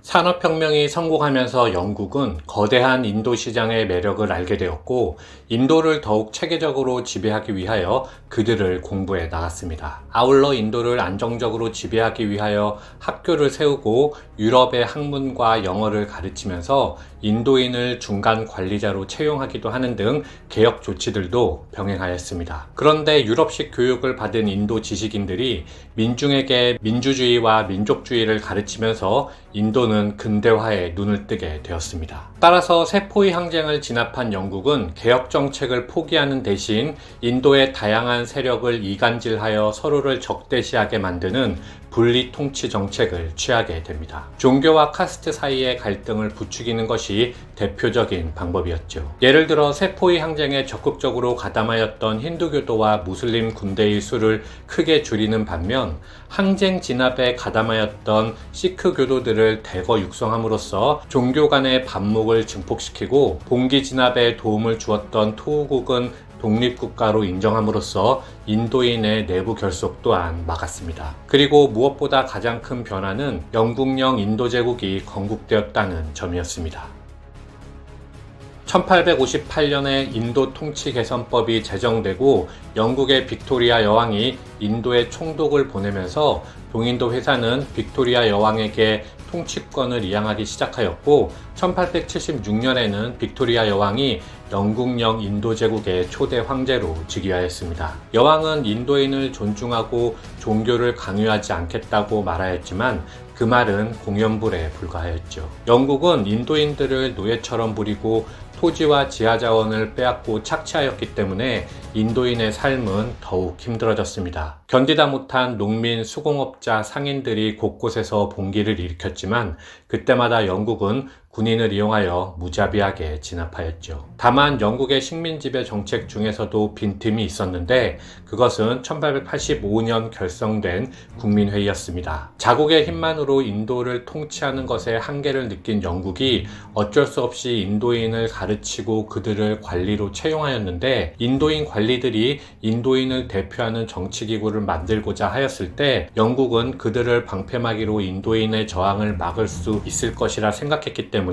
산업혁명이 성공하면서 영국은 거대한 인도 시장의 매력을 알게 되었고, 인도를 더욱 체계적으로 지배하기 위하여 그들을 공부해 나갔습니다. 아울러 인도를 안정적으로 지배하기 위하여 학교를 세우고 유럽의 학문과 영어를 가르치면서 인도인을 중간 관리자로 채용하기도 하는 등 개혁 조치들도 병행하였습니다. 그런데 유럽식 교육을 받은 인도 지식인들이 민중에게 민주주의와 민족주의를 가르치면서 인도는 근대화에 눈을 뜨게 되었습니다. 따라서 세포의 항쟁을 진압한 영국은 개혁 정책을 포기하는 대신 인도의 다양한 세력을 이간질하여 서로를 적대시하게 만드는 분리 통치 정책을 취하게 됩니다. 종교와 카스트 사이의 갈등을 부추기는 것이 대표적인 방법이었죠. 예를 들어 세포의 항쟁에 적극적으로 가담하였던 힌두교도와 무슬림 군대의 수를 크게 줄이는 반면, 항쟁 진압에 가담하였던 시크 교도들을 대거 육성함으로써 종교 간의 반목을 증폭시키고, 봉기 진압에 도움을 주었던 토우국은 독립국가로 인정함으로써 인도인의 내부 결속 또한 막았습니다. 그리고 무엇보다 가장 큰 변화는 영국령 인도 제국이 건국되었다는 점이었습니다. 1858년에 인도 통치 개선법이 제정되고 영국의 빅토리아 여왕이 인도에 총독을 보내면서 동인도 회사는 빅토리아 여왕에게 통치권을 이양하기 시작하였고, 1876년에는 빅토리아 여왕이 영국령 인도 제국의 초대 황제로 즉위하였습니다. 여왕은 인도인을 존중하고 종교를 강요하지 않겠다고 말하였지만 그 말은 공연불에 불과하였죠. 영국은 인도인들을 노예처럼 부리고 토지와 지하자원을 빼앗고 착취하였기 때문에 인도인의 삶은 더욱 힘들어졌습니다. 견디다 못한 농민, 수공업자, 상인들이 곳곳에서 봉기를 일으켰지만 그때마다 영국은 군인을 이용하여 무자비하게 진압하였죠. 다만 영국의 식민지배 정책 중에서도 빈틈이 있었는데 그것은 1885년 결성된 국민회의였습니다. 자국의 힘만으로 인도를 통치하는 것에 한계를 느낀 영국이 어쩔 수 없이 인도인을 가르치고 그들을 관리로 채용하였는데, 인도인 관리들이 인도인을 대표하는 정치기구를 만들고자 하였을 때 영국은 그들을 방패막이로 인도인의 저항을 막을 수 있을 것이라 생각했기 때문에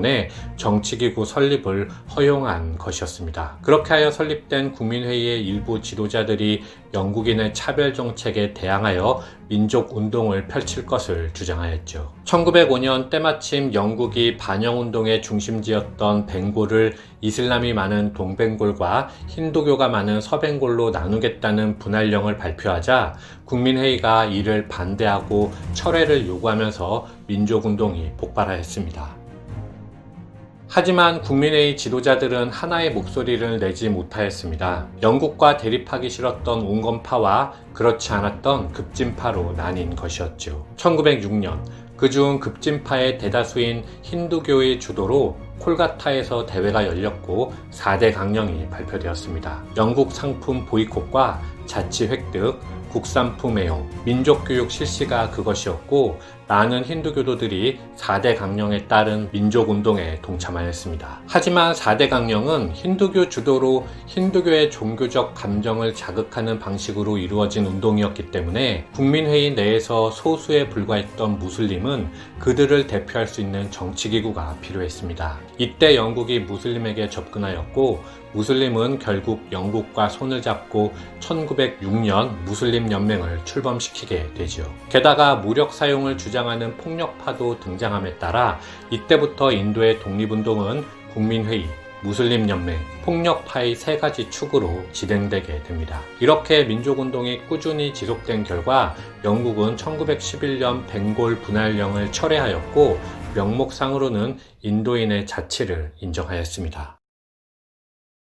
정치기구 설립을 허용한 것이었습니다. 그렇게 하여 설립된 국민회의의 일부 지도자들이 영국인의 차별 정책에 대항하여 민족운동을 펼칠 것을 주장하였죠. 1905년 때마침 영국이 반영운동의 중심지였던 벵골을 이슬람이 많은 동벵골과 힌두교가 많은 서벵골로 나누겠다는 분할령을 발표하자 국민회의가 이를 반대하고 철회를 요구하면서 민족운동이 폭발하였습니다. 하지만 국민회의 지도자들은 하나의 목소리를 내지 못하였습니다. 영국과 대립하기 싫었던 온건파와 그렇지 않았던 급진파로 나뉜 것이었죠. 1906년 그중 급진파의 대다수인 힌두교의 주도로 콜가타에서 대회가 열렸고 4대 강령이 발표되었습니다. 영국 상품 보이콧과 자치 획득, 국산품 애용, 민족교육 실시가 그것이었고, 많은 힌두교도들이 4대 강령에 따른 민족운동에 동참하였습니다. 하지만 4대 강령은 힌두교 주도로 힌두교의 종교적 감정을 자극하는 방식으로 이루어진 운동이었기 때문에 국민회의 내에서 소수에 불과했던 무슬림은 그들을 대표할 수 있는 정치기구가 필요했습니다. 이때 영국이 무슬림에게 접근하였고, 무슬림은 결국 영국과 손을 잡고 1906년 무슬림 연맹을 출범시키게 되죠. 게다가 무력 사용을 주장하는 폭력파도 등장함에 따라 이때부터 인도의 독립운동은 국민회의, 무슬림 연맹, 폭력파의 세 가지 축으로 진행되게 됩니다. 이렇게 민족운동이 꾸준히 지속된 결과 영국은 1911년 벵골 분할령을 철회하였고, 명목상으로는 인도인의 자치를 인정하였습니다.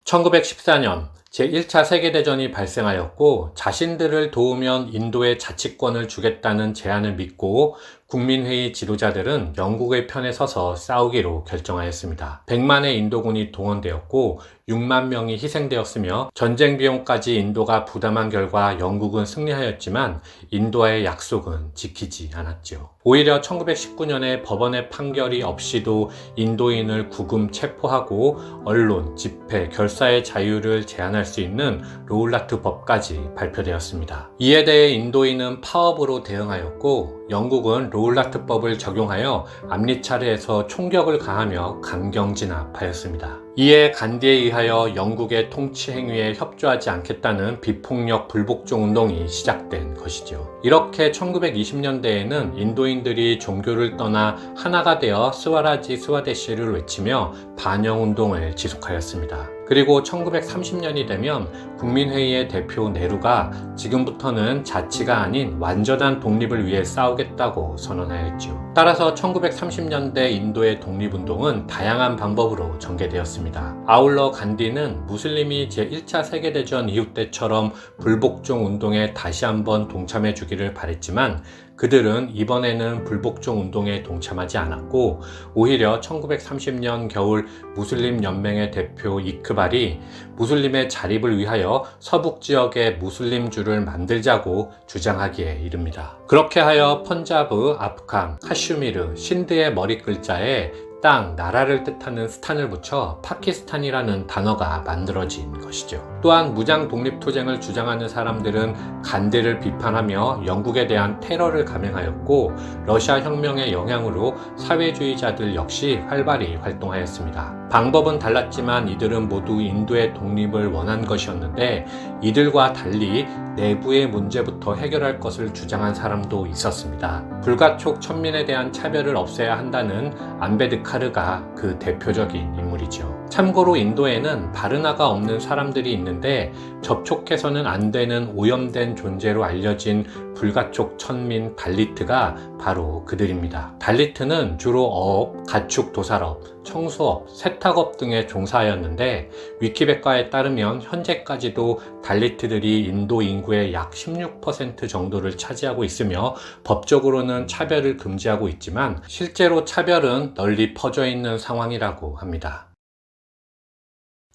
1914년 제1차 세계대전이 발생하였고, 자신들을 도우면 인도의 자치권을 주겠다는 제안을 믿고 국민회의 지도자들은 영국의 편에 서서 싸우기로 결정하였습니다. 100만의 인도군이 동원되었고 6만 명이 희생되었으며 전쟁 비용까지 인도가 부담한 결과 영국은 승리하였지만 인도와의 약속은 지키지 않았죠. 오히려 1919년에 법원의 판결이 없이도 인도인을 구금 체포하고 언론, 집회, 결사의 자유를 제한할 구현할 수 있는 로울라트 법까지 발표되었습니다. 이에 대해 인도인은 파업으로 대응하였고 영국은 로울라트법을 적용하여 압리차르에서 총격을 가하며 강경 진압하였습니다. 이에 간디에 의하여 영국의 통치 행위에 협조하지 않겠다는 비폭력 불복종 운동이 시작된 것이죠. 이렇게 1920년대에는 인도인들이 종교를 떠나 하나가 되어 스와라지 스와데시를 외치며 반영 운동을 지속하였습니다. 그리고 1930년이 되면 국민회의의 대표 네루가 지금부터는 자치가 아닌 완전한 독립을 위해 싸우겠다고 선언하였죠. 따라서 1930년대 인도의 독립운동은 다양한 방법으로 전개되었습니다. 아울러 간디는 무슬림이 제1차 세계대전 이후 때처럼 불복종 운동에 다시 한번 동참해 주기를 바랬지만 그들은 이번에는 불복종 운동에 동참하지 않았고 오히려 1930년 겨울 무슬림 연맹의 대표 이크발이 무슬림의 자립을 위하여 서북 지역에 무슬림주를 만들자고 주장하기에 이릅니다. 그렇게 하여 펀자브, 아프간, 카슈미르, 신드의 머리 글자에 땅, 나라를 뜻하는 스탄을 붙여 파키스탄이라는 단어가 만들어진 것이죠. 또한 무장 독립투쟁을 주장하는 사람들은 간디를 비판하며 영국에 대한 테러를 감행하였고 러시아 혁명의 영향으로 사회주의자들 역시 활발히 활동하였습니다. 방법은 달랐지만 이들은 모두 인도의 독립을 원한 것이었는데 이들과 달리 내부의 문제부터 해결할 것을 주장한 사람도 있었습니다. 불가촉 천민에 대한 차별을 없애야 한다는 안베드카르가 그 대표적인 인물이죠. 참고로 인도에는 바르나가 없는 사람들이 있는데 접촉해서는 안 되는 오염된 존재로 알려진 불가촉 천민 달리트가 바로 그들입니다. 달리트는 주로 어업, 가축 도살업, 청소업, 세탁업 등에 종사하였는데 위키백과에 따르면 현재까지도 달리트들이 인도 인구의 약 16% 정도를 차지하고 있으며 법적으로는 차별을 금지하고 있지만 실제로 차별은 널리 퍼져 있는 상황이라고 합니다.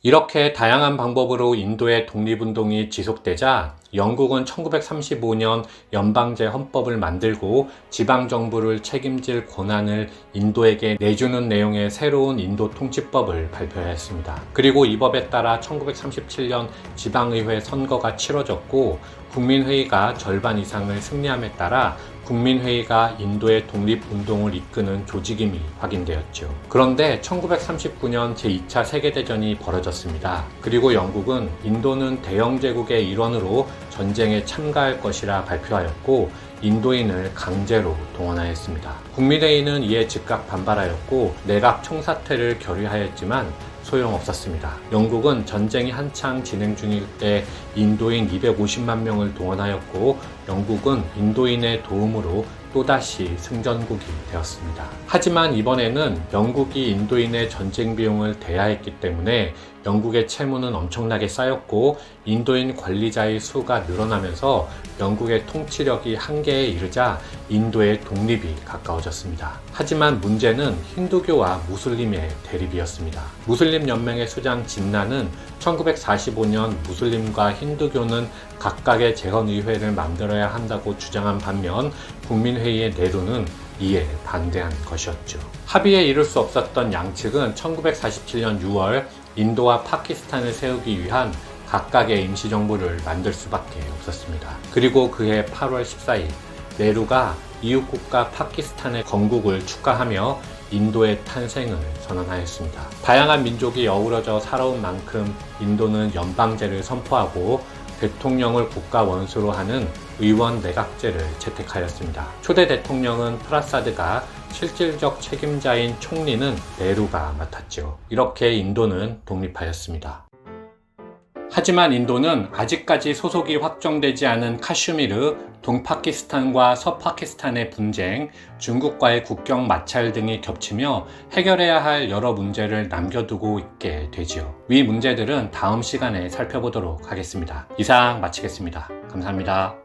이렇게 다양한 방법으로 인도의 독립운동이 지속되자 영국은 1935년 연방제 헌법을 만들고 지방정부를 책임질 권한을 인도에게 내주는 내용의 새로운 인도 통치법을 발표하였습니다. 그리고 이 법에 따라 1937년 지방의회 선거가 치러졌고 국민회의가 절반 이상을 승리함에 따라 국민회의가 인도의 독립운동을 이끄는 조직임이 확인되었죠. 그런데 1939년 제2차 세계대전이 벌어졌습니다. 그리고 영국은 인도는 대영제국의 일원으로 전쟁에 참가할 것이라 발표하였고 인도인을 강제로 동원하였습니다. 국민회의는 이에 즉각 반발하였고 내각 총사퇴를 결의하였지만 소용없었습니다. 영국은 전쟁이 한창 진행 중일 때 인도인 250만 명을 동원하였고 영국은 인도인의 도움으로 또다시 승전국이 되었습니다. 하지만 이번에는 영국이 인도인의 전쟁 비용을 대야했기 때문에 영국의 채무는 엄청나게 쌓였고 인도인 관리자의 수가 늘어나면서 영국의 통치력이 한계에 이르자 인도의 독립이 가까워졌습니다. 하지만 문제는 힌두교와 무슬림의 대립이었습니다. 무슬림 연맹의 수장 진나는 1945년 무슬림과 힌두교는 각각의 재헌의회를 만들어야 한다고 주장한 반면 국민회의의 네루는 이에 반대한 것이었죠. 합의에 이를 수 없었던 양측은 1947년 6월 인도와 파키스탄을 세우기 위한 각각의 임시정부를 만들 수밖에 없었습니다. 그리고 그해 8월 14일 네루가 이웃국가 파키스탄의 건국을 축하하며 인도의 탄생을 선언하였습니다. 다양한 민족이 어우러져 살아온 만큼 인도는 연방제를 선포하고 대통령을 국가 원수로 하는 의원 내각제를 채택하였습니다. 초대 대통령은 프라사드가 실질적 책임자인 총리는 네루가 맡았죠. 이렇게 인도는 독립하였습니다. 하지만 인도는 아직까지 소속이 확정되지 않은 카슈미르, 동파키스탄과 서파키스탄의 분쟁, 중국과의 국경 마찰 등이 겹치며 해결해야 할 여러 문제를 남겨두고 있게 되지요. 위 문제들은 다음 시간에 살펴보도록 하겠습니다. 이상 마치겠습니다. 감사합니다.